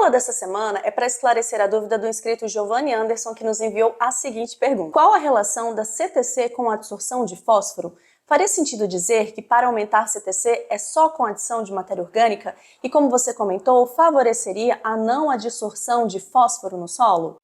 aula dessa semana é para esclarecer a dúvida do inscrito Giovanni Anderson, que nos enviou a seguinte pergunta: qual a relação da CTC com a adsorção de fósforo? Faria sentido dizer que para aumentar CTC é só com adição de matéria orgânica e, como você comentou, favoreceria a não adsorção de fósforo no solo?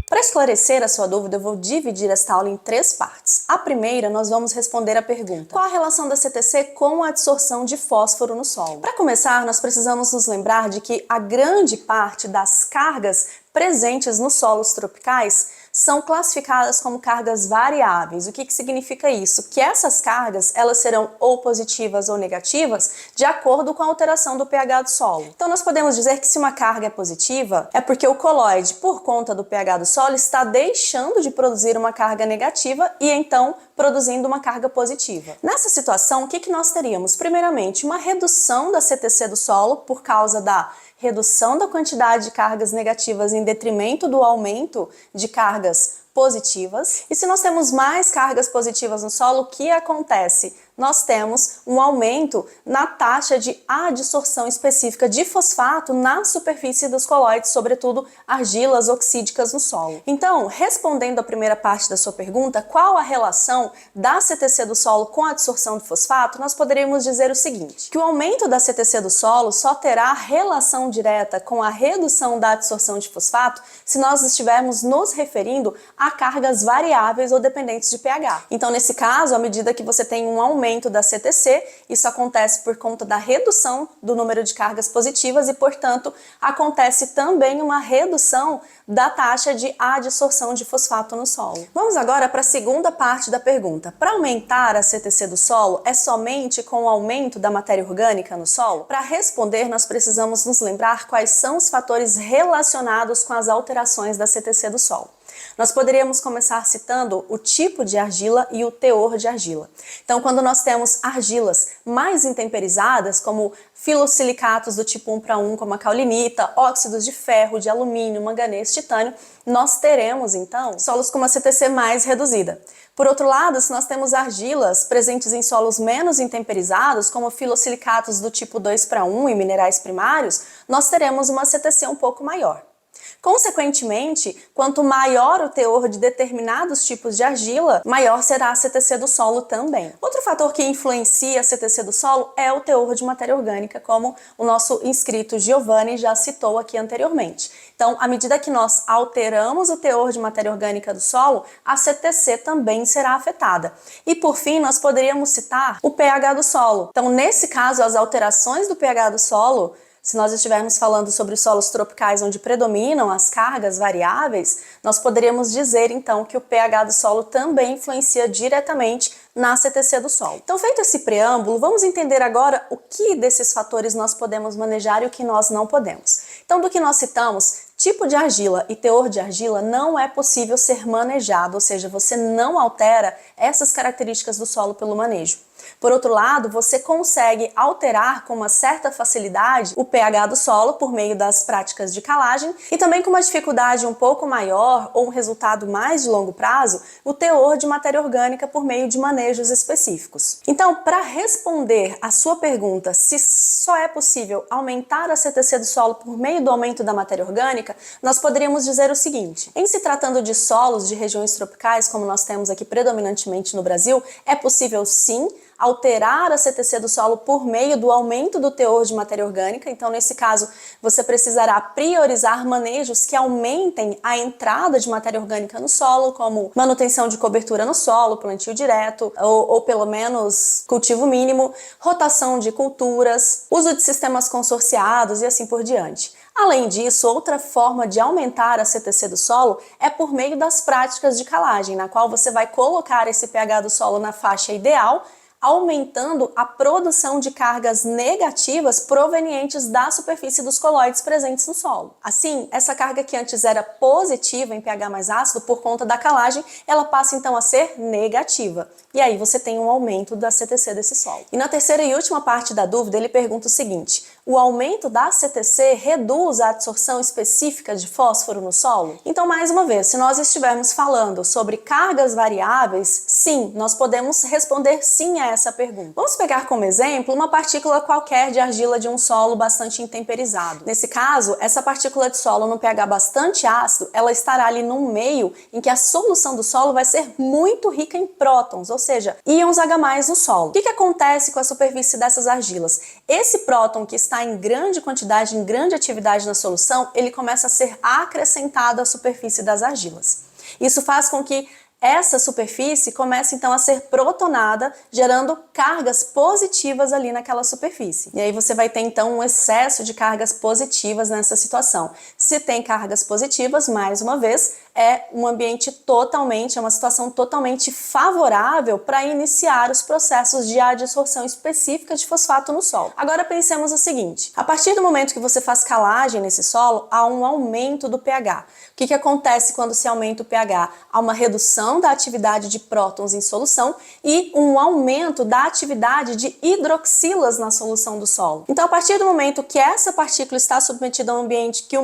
Para esclarecer a sua dúvida, eu vou dividir esta aula em 3 partes. A primeira, nós vamos responder a pergunta: qual a relação da CTC com a adsorção de fósforo no solo? Para começar, nós precisamos nos lembrar de que a grande parte das cargas presentes nos solos tropicais são classificadas como cargas variáveis. O que significa isso? Que essas cargas, elas serão ou positivas ou negativas de acordo com a alteração do pH do solo. Então nós podemos dizer que se uma carga é positiva, é porque o colóide, por conta do pH do solo, está deixando de produzir uma carga negativa e então produzindo uma carga positiva. Nessa situação, o que nós teríamos? Primeiramente, uma redução da CTC do solo por causa da redução da quantidade de cargas negativas em detrimento do aumento de cargas positivas. E se nós temos mais cargas positivas no solo, o que acontece? Nós temos um aumento na taxa de adsorção específica de fosfato na superfície dos colóides, sobretudo argilas oxídicas no solo. Então, respondendo à primeira parte da sua pergunta, qual a relação da CTC do solo com a adsorção de fosfato, nós poderíamos dizer o seguinte: que o aumento da CTC do solo só terá relação direta com a redução da adsorção de fosfato se nós estivermos nos referindo a cargas variáveis ou dependentes de pH. Então, nesse caso, à medida que você tem um aumento da CTC, isso acontece por conta da redução do número de cargas positivas e, portanto, acontece também uma redução da taxa de adsorção de fosfato no solo. Vamos agora para a segunda parte da pergunta. Para aumentar a CTC do solo, é somente com o aumento da matéria orgânica no solo? Para responder, nós precisamos nos lembrar quais são os fatores relacionados com as alterações da CTC do solo. Nós poderíamos começar citando o tipo de argila e o teor de argila. Então, quando nós temos argilas mais intemperizadas, como filosilicatos do tipo 1:1, como a caulinita, óxidos de ferro, de alumínio, manganês, titânio, nós teremos, então, solos com uma CTC mais reduzida. Por outro lado, se nós temos argilas presentes em solos menos intemperizados, como filosilicatos do tipo 2:1 e minerais primários, nós teremos uma CTC um pouco maior. Consequentemente, quanto maior o teor de determinados tipos de argila, maior será a CTC do solo também. Outro fator que influencia a CTC do solo é o teor de matéria orgânica, como o nosso inscrito Giovanni já citou aqui anteriormente. Então, à medida que nós alteramos o teor de matéria orgânica do solo, a CTC também será afetada. E por fim, nós poderíamos citar o pH do solo. Então, nesse caso, as alterações do pH do solo, se nós estivermos falando sobre os solos tropicais onde predominam as cargas variáveis, nós poderíamos dizer então que o pH do solo também influencia diretamente na CTC do solo. Então, feito esse preâmbulo, vamos entender agora o que desses fatores nós podemos manejar e o que nós não podemos. Então, do que nós citamos, tipo de argila e teor de argila não é possível ser manejado, ou seja, você não altera essas características do solo pelo manejo. Por outro lado, você consegue alterar com uma certa facilidade o pH do solo por meio das práticas de calagem e também com uma dificuldade um pouco maior ou um resultado mais de longo prazo, o teor de matéria orgânica por meio de manejos específicos. Então, para responder a sua pergunta se só é possível aumentar a CTC do solo por meio do aumento da matéria orgânica, nós poderíamos dizer o seguinte: em se tratando de solos de regiões tropicais, como nós temos aqui predominantemente no Brasil, é possível sim alterar a CTC do solo por meio do aumento do teor de matéria orgânica. Então, nesse caso, você precisará priorizar manejos que aumentem a entrada de matéria orgânica no solo, como manutenção de cobertura no solo, plantio direto, ou pelo menos cultivo mínimo, rotação de culturas, uso de sistemas consorciados e assim por diante. Além disso, outra forma de aumentar a CTC do solo é por meio das práticas de calagem, na qual você vai colocar esse pH do solo na faixa ideal, aumentando a produção de cargas negativas provenientes da superfície dos colóides presentes no solo. Assim, essa carga que antes era positiva em pH mais ácido por conta da calagem, ela passa então a ser negativa. E aí você tem um aumento da CTC desse solo. E na terceira e última parte da dúvida, ele pergunta o seguinte: o aumento da CTC reduz a absorção específica de fósforo no solo? Então, mais uma vez, se nós estivermos falando sobre cargas variáveis, sim, nós podemos responder sim a essa pergunta. Vamos pegar como exemplo uma partícula qualquer de argila de um solo bastante intemperizado. Nesse caso, essa partícula de solo no pH bastante ácido, ela estará ali num meio em que a solução do solo vai ser muito rica em prótons, ou seja, íons H+ no solo. O que acontece com a superfície dessas argilas? Esse próton que está em grande quantidade, em grande atividade na solução, ele começa a ser acrescentado à superfície das argilas. Isso faz com que essa superfície começa então a ser protonada, gerando cargas positivas ali naquela superfície. E aí você vai ter então um excesso de cargas positivas nessa situação. Se tem cargas positivas, mais uma vez, é um ambiente é uma situação totalmente favorável para iniciar os processos de adsorção específica de fosfato no solo. Agora pensemos o seguinte: a partir do momento que você faz calagem nesse solo, há um aumento do pH. O que acontece quando se aumenta o pH? Há uma redução da atividade de prótons em solução e um aumento da atividade de hidroxilas na solução do solo. Então, a partir do momento que essa partícula está submetida a um ambiente que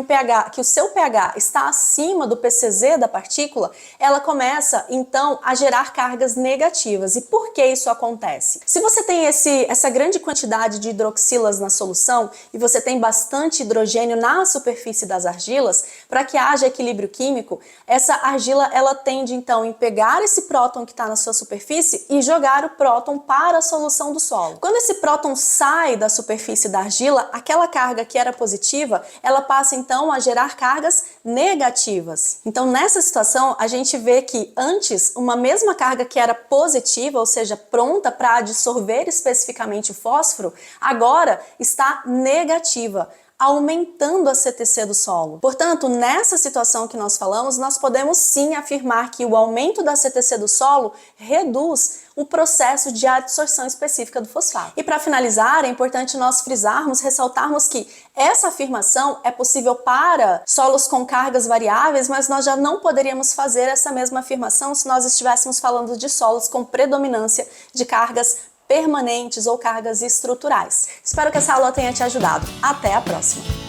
o seu pH está acima do PCZ da partícula, ela começa então a gerar cargas negativas. E por que isso acontece? Se você tem essa grande quantidade de hidroxilas na solução e você tem bastante hidrogênio na superfície das argilas, para que haja equilíbrio químico, essa argila ela tende então em pegar esse próton que está na sua superfície e jogar o próton para a solução do solo. Quando esse próton sai da superfície da argila, aquela carga que era positiva, ela passa então a gerar cargas negativas. Então, nessa situação, a gente vê que antes, uma mesma carga que era positiva, ou seja, pronta para absorver especificamente o fósforo, agora está negativa, aumentando a CTC do solo. Portanto, nessa situação que nós falamos, nós podemos sim afirmar que o aumento da CTC do solo reduz o processo de adsorção específica do fosfato. E para finalizar, é importante nós frisarmos, ressaltarmos que essa afirmação é possível para solos com cargas variáveis, mas nós já não poderíamos fazer essa mesma afirmação se nós estivéssemos falando de solos com predominância de cargas permanentes ou cargas estruturais. Espero que essa aula tenha te ajudado. Até a próxima!